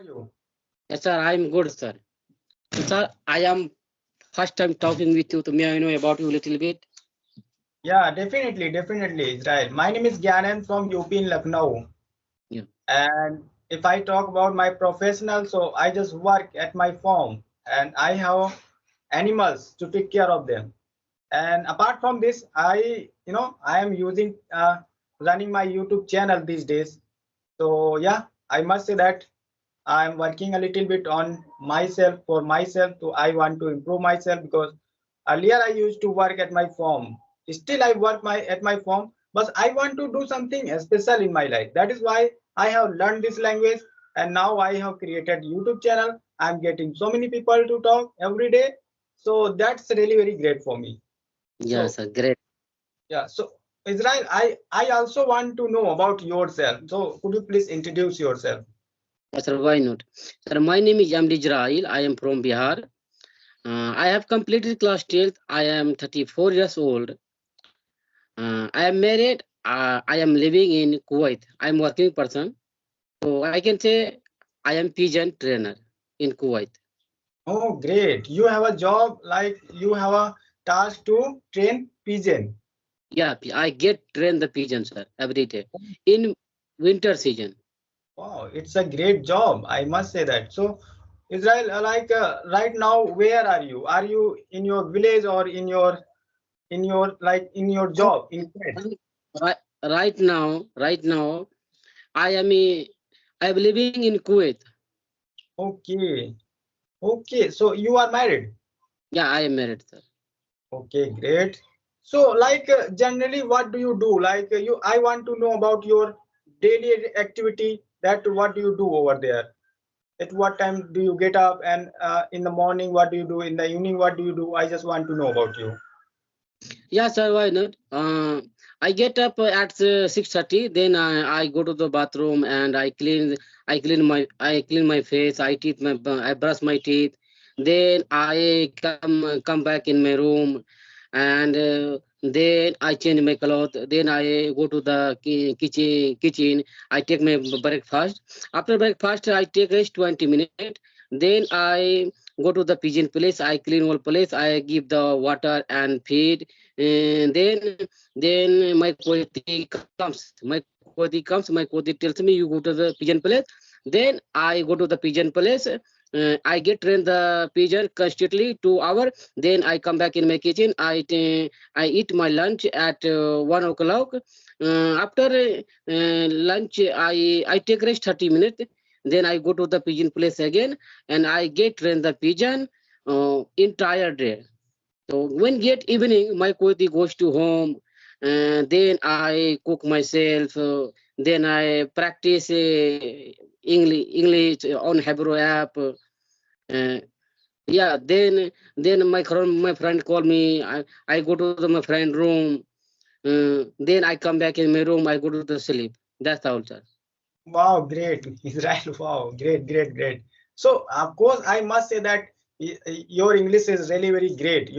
are you? Yes, sir, I'm good, sir. Sir, I am first time talking with you. So may I know about you a little bit? Yeah, definitely, Israel. My name is Gyanendra from UP in Lucknow. Yeah. And if I talk about my professional, so I just work at my farm and I have animals to take care of them. And apart from this, I am using running my YouTube channel these days. So yeah, I must say that I'm working a little bit on myself for myself. So I want to improve myself because earlier I used to work at my farm. Still I work at my farm, but I want to do something special in my life. That is why I have learned this language and now I have created YouTube channel. I'm getting so many people to talk every day. So that's really very great for me. Yes, So sir, great. yeah, so Israel, I also want to know about yourself. So could you please introduce yourself? Yes, sir, why not? Sir, my name is Izrail. I am from Bihar. I have completed class 12th. I am 34 years old. I am married. I am living in Kuwait. I am working person. So I can say I am pigeon trainer in Kuwait. Oh, great. You have a job like you have a task to train pigeon. Yeah, I get train the pigeon, sir, every day in winter season. Wow, it's a great job. I must say that. So, Israel, right now, where are you? Are you in your village or in your Um, job in Kuwait? Right, right now, I am living in Kuwait. Okay. Okay. So you are married. Yeah, I am married, sir. Okay, great. So, generally, what do you do? I want to know about your daily activity. That what do you do over there? At what time do you get up? And in the morning, what do you do? In the evening, what do you do? I just want to know about you. Yeah, sir, why not? I get up at 6:30. Then I go to the bathroom and I clean my face. I brush my teeth. Then I come back in my room, and then I change my clothes. Then I go to the kitchen. I take my breakfast. After breakfast, I take rest 20 minutes. Then I go to the pigeon place. I clean all place. I give the water and feed, and then my quality comes. My quality tells me you go to the pigeon place. Then I go to the pigeon place. I get train the pigeon constantly 2 hours. Then I come back in my kitchen. I eat my lunch at 1 o'clock. After lunch, I take rest 30 minutes. Then I go to the pigeon place again, and I get train the pigeon entire day. So when get evening, my quality goes to home, and then I cook myself. Then I practice English on Hebrew app. Yeah, then my friend call me. I go to my friend room. Then I come back in my room. I go to the sleep. That's all, sir. Wow, great, Israel. Wow, great. So, of course, I must say that your English is really very great,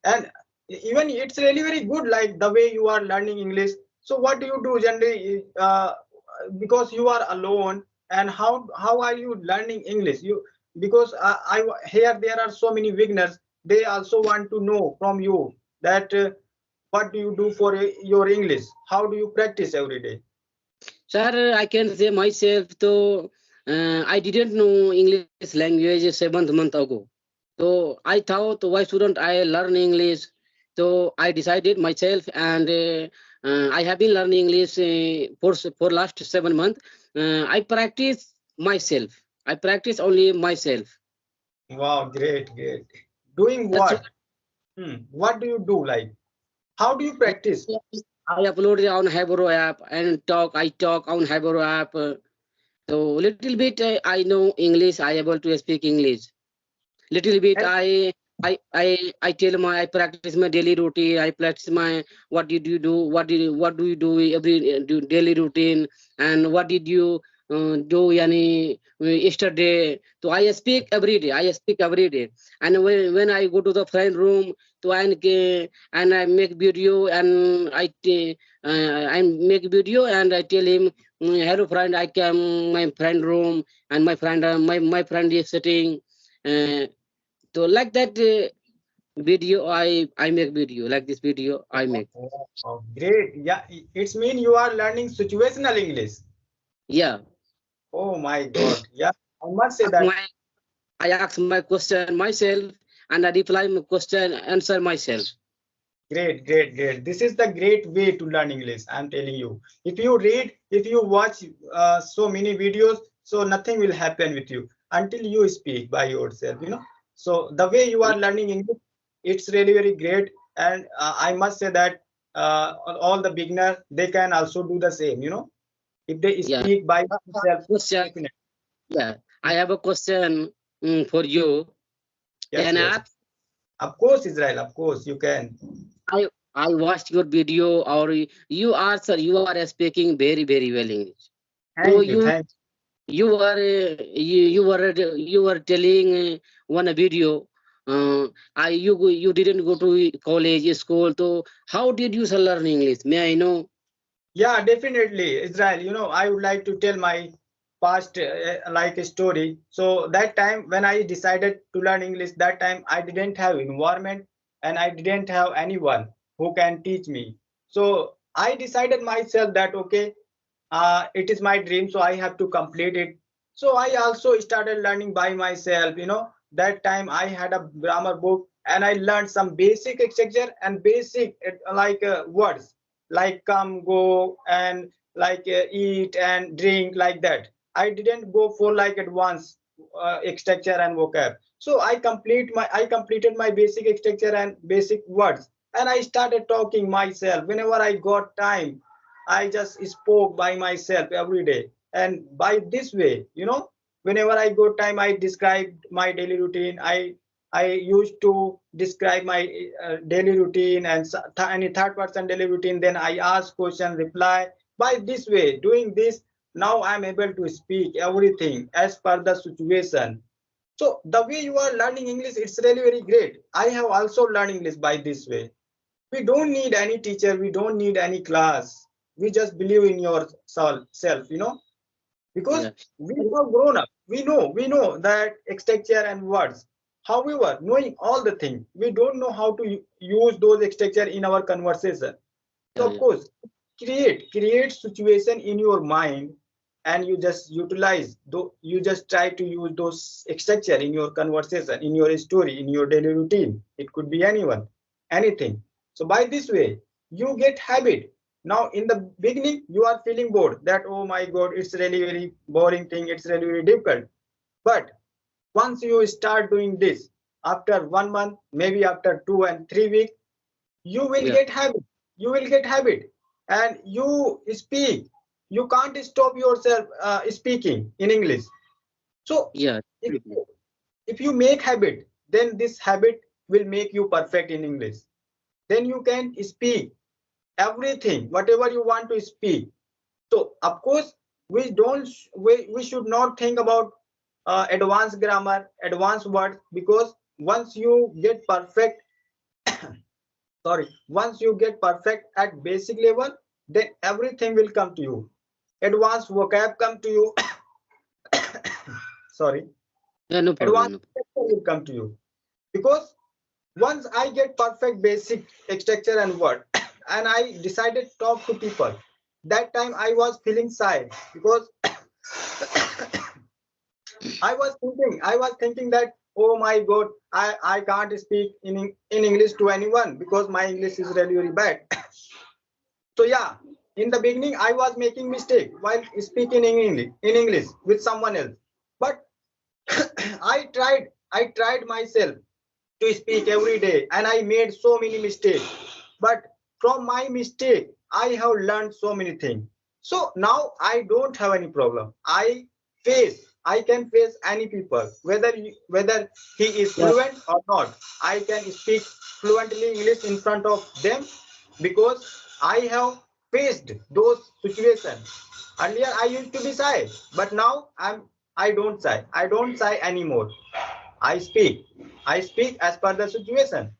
and even it's really very good, like the way you are learning English. So, what do you do generally? Because you are alone, and how are you learning English? Because I here there are so many beginners. They also want to know from you that what do you do for your English? How do you practice every day? Sir, I can say myself, though I didn't know English language 7 months ago. So I thought, why shouldn't I learn English? So I decided myself, and I have been learning English for last 7 months. I practice myself. I practice only myself. Wow, great. Doing That's what? What do you do? Like, how do you why practice? I upload it on Hebrew app and talk. I talk on Hebrew app. So little bit I know English. I able to speak English. Little bit And I tell my I practice my daily routine. I practice my what did you do, what do you do every daily routine, and what did you do yani yesterday. So I speak every day. And when I go to the friend room, to and I make video, and I make video, and I tell him hello friend, I came my friend room and my friend my friend is sitting. So like that video I make video like this video I make. Oh, great. Yeah, it's mean you are learning situational English. Yeah. Oh my God. Yeah, I must say Ask that. my I ask my question myself and I reply my question answer myself. Great, great, great. This is the great way to learn English. I'm telling you. If you read, if you watch so many videos, so nothing will happen with you until you speak by yourself. So the way you are learning English, it's really very great. And I must say that all the beginners they can also do the same. If they Yeah. speak by themselves, Question. definitely. Yeah. I have a question for you. Yes, Can I yes. ask? Of course, Israel. Of course, you can. I I watched your video or you are sir you are speaking very well English. So Thank you. Thank you were telling one video. You didn't go to college school. So how did you learn English? May I know? Yeah, definitely, Israel. I would like to tell my past like a story. So that time when I decided to learn English, that time I didn't have environment and I didn't have anyone who can teach me. So I decided myself that okay, it is my dream, so I have to complete it. So I also started learning by myself. That time I had a grammar book and I learned some basic structure and basic like words like come, go, and like eat and drink like that. I didn't go for like advanced structure and vocab. So I completed my basic structure and basic words, and I started talking myself whenever I got time. I just spoke by myself every day. And by this way, whenever I got time, I described my daily routine. I used to describe my daily routine and any third person daily routine. Then I ask question, reply. By this way, doing this, now I'm able to speak everything as per the situation. So the way you are learning English, it's really very great. I have also learned English by this way. We don't need any teacher, we don't need any class. We just believe in yourself, because Yeah. we have grown up. We know that structure and words. However, knowing all the things, we don't know how to use those structure in our conversation. So Yeah. of Yeah. course, create situation in your mind, and you just utilize you just try to use those structure in your conversation, in your story, in your daily routine. It could be anyone, anything. So by this way, you get habit. Now in the beginning, you are feeling bored that oh my god, it's really very boring thing, it's really very difficult. But once you start doing this, after 1 month, maybe after 2 and 3 weeks, you will Yeah. get habit. And you speak. You can't stop yourself speaking in English. So Yeah. if if you make habit, then this habit will make you perfect in English. Then you can speak everything whatever you want to speak. So of course, we should not think about advanced grammar, advanced words, because once you get perfect, once you get perfect at basic level, then everything will come to you. Advanced vocab come to you. Sorry. Yeah. No problem. Advanced No. structure will come to you, because once I get perfect basic structure and word, and I decided to talk to people, that time I was feeling shy, because I was thinking that oh my god, I can't speak in English to anyone because my English is really very bad. So yeah, in the beginning I was making mistake while speaking in English with someone else. But I tried myself to speak every day, and I made so many mistakes. But from my mistake, I have learned so many things. So now I don't have any problem. I can face any people, whether he is Yeah. fluent or not. I can speak fluently English in front of them, because I have faced those situations. Earlier I used to be shy, but now I don't shy anymore. I speak. I speak as per the situation.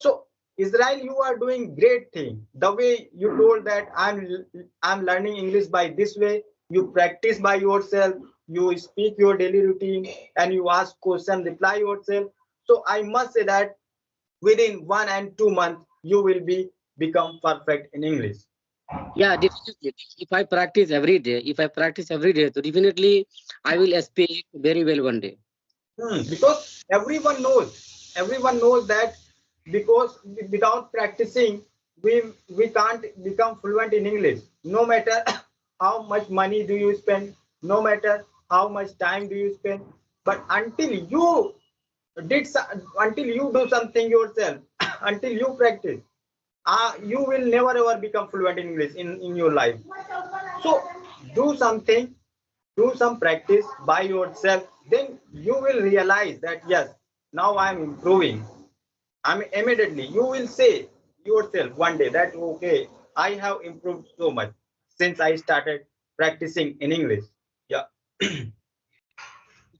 So Israel, you are doing great thing. The way you told that I'm learning English by this way. you practice by yourself, you speak your daily routine, and you ask question, reply yourself. So I must say that within 1 and 2 months you will become perfect in English. Yeah, definitely. If I practice every day, so definitely I will speak very well one day. Because everyone knows that, because without practicing we can't become fluent in English, no matter how much money do you spend, no matter how much time do you spend, but until you do something yourself, until you practice, you will never ever become fluent in English in your life. So do something, do some practice by yourself, then you will realize that yes, now I'm improving. I mean, immediately you will say yourself one day that okay, I have improved so much since I started practicing in English. Yeah.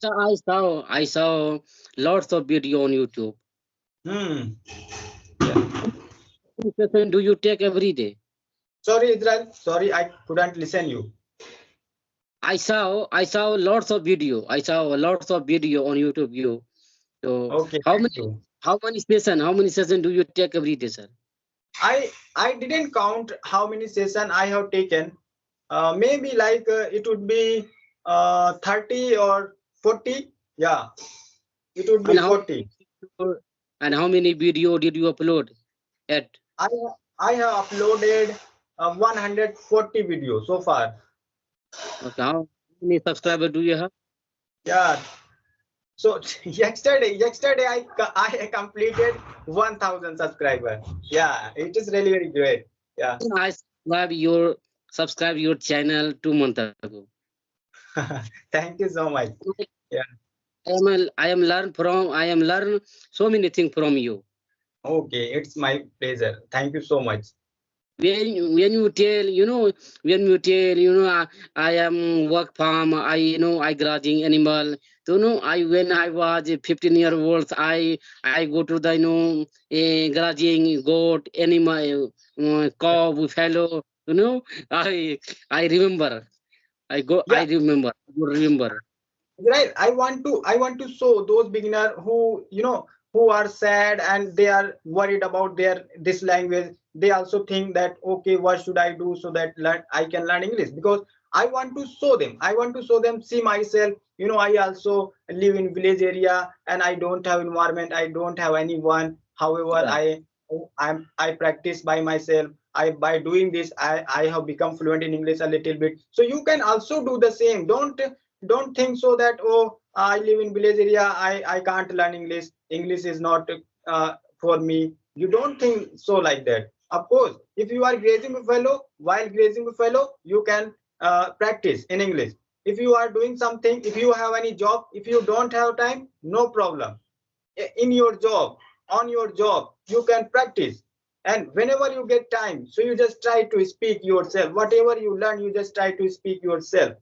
So I saw lots of video on YouTube. Hmm. Yeah. Session do you take every day? Sorry, Israel. Sorry, I couldn't listen you. I saw lots of video. I saw lots of video on YouTube. So Okay, how thank many you. how many session do you take every day, sir? I didn't count how many session I have taken. Maybe like it would be 30 or 40. Yeah, it would be And how 40. and how many video did you upload at? I I have uploaded 140 videos so far. Okay, how many subscribers do you have? Yeah. So yesterday I completed 1,000 subscribers. Yeah, it is really very great. Yeah. I subscribe your channel 2 months ago. Thank you so much. Yeah. I am learn so many things from you. Okay, it's my pleasure. Thank you so much. When you tell I am work farm, I grazing animal. I when I was 15 years old, I go to the grazing goat animal, cow buffalo. I remember. I Yeah. remember. Right, I want to show those beginner who who are sad and they are worried about their this language. They also think that okay, what should I do so that I can learn English, because I want to show them, see myself, I also live in village area and I don't have environment, I don't have anyone. However, Yeah, I practice by myself. By doing this, I have become fluent in English a little bit. So you can also do the same. Don't think so that oh, I live in village area, I can't learn English is not for me. You don't think so like that. Of course, if you are grazing buffalo, while grazing buffalo you can practice in English. If you are doing something, if you have any job, if you don't have time, no problem. In your job, on your job you can practice. And whenever you get time, so you just try to speak yourself, whatever you learn, you just try to speak yourself.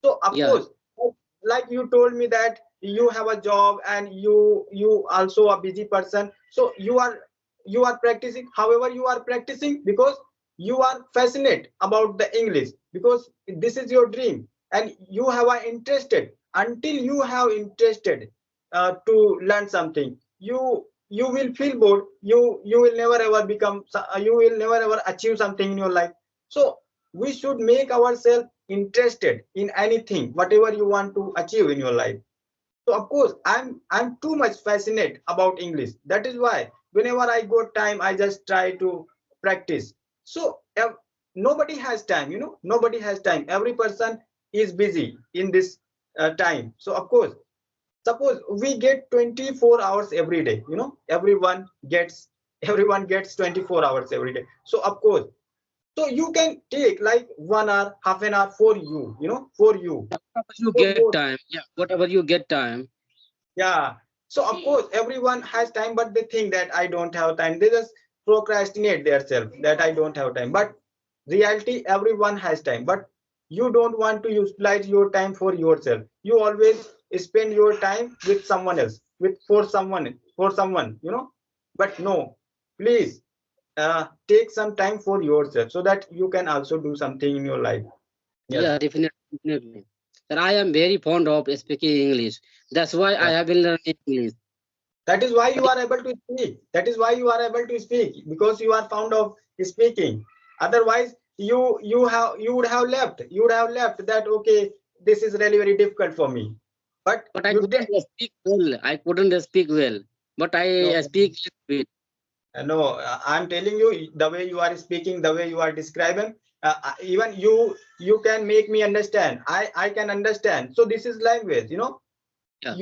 So of yeah, course, like you told me that you have a job and you also a busy person, so you are practicing. However, you are practicing because you are passionate about the English, because this is your dream and you have a interested. Until you have interested to learn something, you will feel bored. You will never ever you will never ever achieve something in your life. So we should make ourselves interested in anything, whatever you want to achieve in your life. So of course, I'm too much fascinated about English. That is why whenever I got time, I just try to practice. So nobody has time, nobody has time. Every person is busy in this time. So of course, suppose we get 24 hours every day, everyone gets 24 hours every day. So of course, so you can take like 1 hour, half an hour for for you, whatever you for get both. time. Yeah, whatever you get time. Yeah. So of course everyone has time, but they think that I don't have time. They just procrastinate themselves that I don't have time. But reality, everyone has time. But you don't want to utilize your time for yourself. You always spend your time with someone else, with for someone. But no, please take some time for yourself so that you can also do something in your life. Yes. Yeah, definitely. definitely. Sir, I am very fond of speaking English. That's why I Yeah. have been learning English. That is why you are able to speak. That is why you are able to speak, because you are fond of speaking. Otherwise, you would have left. You would have left that, okay, this is really very difficult for me. But But I you couldn't did. speak well. I couldn't speak well. But No, I speak little bit. no. I'm telling you, the way you are speaking, the way you are describing, even you can make me understand. I can understand. So this is language. Yeah.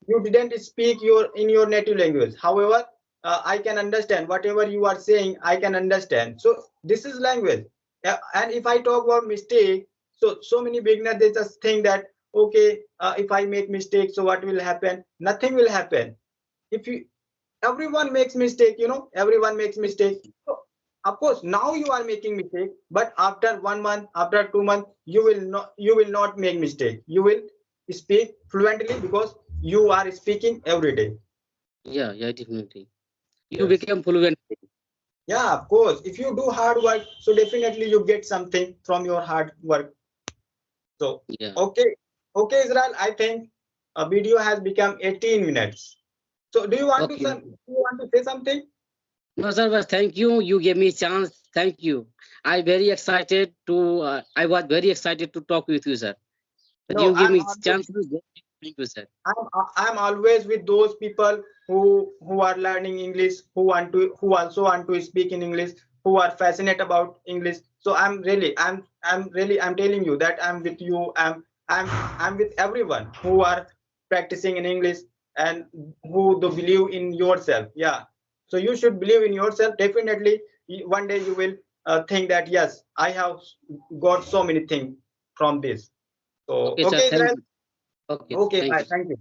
You didn't speak in your native language. However, I can understand whatever you are saying. I can understand. So this is language. And if I talk about mistake, so many beginners, they just think that, okay, if I make mistake, so what will happen? Nothing will happen. If you Everyone makes mistake, everyone makes mistake. So of course now you are making mistake, but after 1 month, after 2 months, you will not make mistake. You will speak fluently because you are speaking every day. Yeah, yeah, definitely. You Yes. became fluent. Yeah, of course, if you do hard work, so definitely you get something from your hard work. So Yeah. okay, okay, Israel, I think a video has become 18 minutes. So Okay. do you want to say something? No, sir, but thank you. You gave me a chance. Thank you. I was very excited to talk with you, sir. But No, you give me chance. Thank you, sir. I'm always with those people who are learning English, who also want to speak in English, who are fascinated about English. So I'm telling you that I'm with you. I'm with everyone who are practicing in English and who do believe in yourself. Yeah. So you should believe in yourself. Definitely, one day you will think that, yes, I have got so many things from this. So Okay, sir. okay, Thank Israel. you. Okay, Okay, thank bye. you. Thank you.